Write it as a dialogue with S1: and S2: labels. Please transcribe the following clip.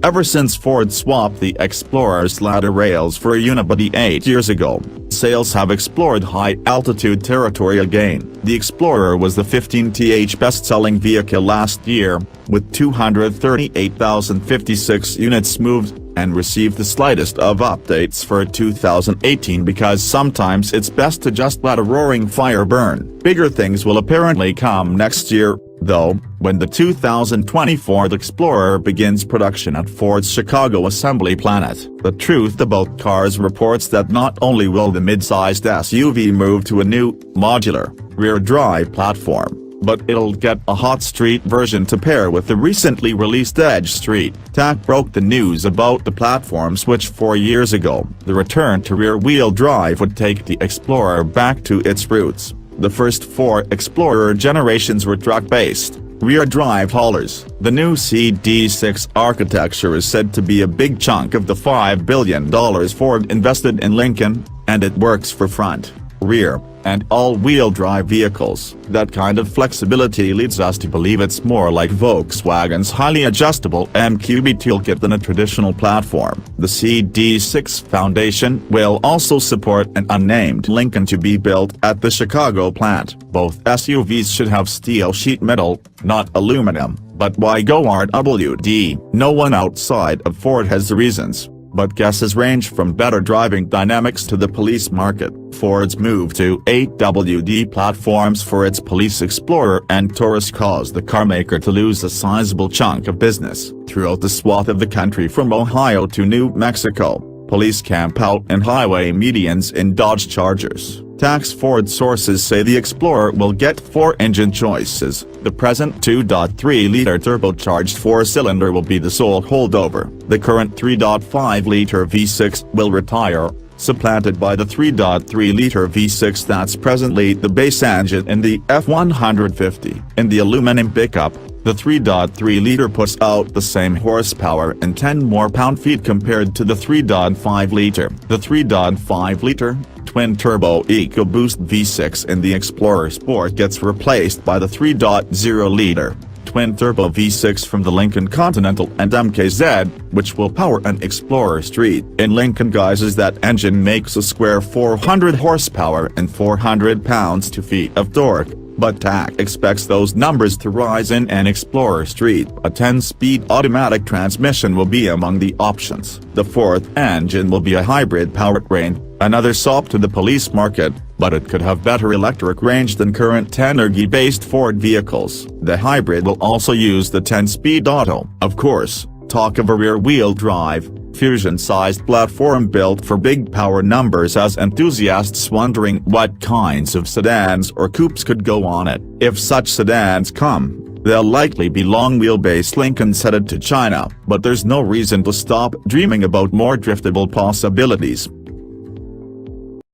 S1: Ever since Ford swapped the Explorer's ladder rails for a unibody 8 years ago, sales have explored high-altitude territory again. The Explorer was the 15th best-selling vehicle last year, with 238,056 units moved, and received the slightest of updates for 2018 because sometimes it's best to just let a roaring fire burn. Bigger things will apparently come next year, though, when the 2020 Ford Explorer begins production at Ford's Chicago assembly plant. The Truth About Cars reports that not only will the mid-sized SUV move to a new, modular, rear-drive platform, but it'll get a hot street version to pair with the recently released Edge Street. TTAC broke the news about the platform switch 4 years ago. The return to rear-wheel drive would take the Explorer back to its roots. The first 4 Explorer generations were truck-based, rear-drive haulers. The new CD6 architecture is said to be a big chunk of the $5 billion Ford invested in Lincoln, and it works for front, rear, and all-wheel drive vehicles. That kind of flexibility leads us to believe it's more like Volkswagen's highly adjustable MQB toolkit than a traditional platform. The CD6 Foundation will also support an unnamed Lincoln to be built at the Chicago plant. Both SUVs should have steel sheet metal, not aluminum, but why go RWD? No one outside of Ford has the reasons, but guesses range from better driving dynamics to the police market. Ford's move to 8WD platforms for its Police Explorer and Taurus caused the carmaker to lose a sizable chunk of business. Throughout the swath of the country from Ohio to New Mexico, police camp out in highway medians in Dodge Chargers. TTAC's Ford sources say the Explorer will get 4 engine choices. The present 2.3-liter turbocharged 4-cylinder will be the sole holdover. The current 3.5-liter V6 will retire, supplanted by the 3.3-liter V6 that's presently the base engine in the F-150. In the aluminum pickup, the 3.3-liter puts out the same horsepower and 10 more pound-feet compared to the 3.5-liter. The 3.5-liter, twin-turbo EcoBoost V6 in the Explorer Sport gets replaced by the 3.0-liter, twin-turbo V6 from the Lincoln Continental and MKZ, which will power an Explorer Street. In Lincoln guises, that engine makes a square 400 horsepower and 400 pounds-feet of torque. But TTAC expects those numbers to rise in an Explorer Street. A 10-speed automatic transmission will be among the options. The fourth engine will be a hybrid powertrain, another sop to the police market, but it could have better electric range than current energy-based Ford vehicles. The hybrid will also use the 10-speed auto. Of course, talk of a rear-wheel drive, Fusion-sized platform built for big power numbers has enthusiasts wondering what kinds of sedans or coupes could go on it. If such sedans come, they'll likely be long-wheelbase Lincolns headed to China, but there's no reason to stop dreaming about more driftable possibilities.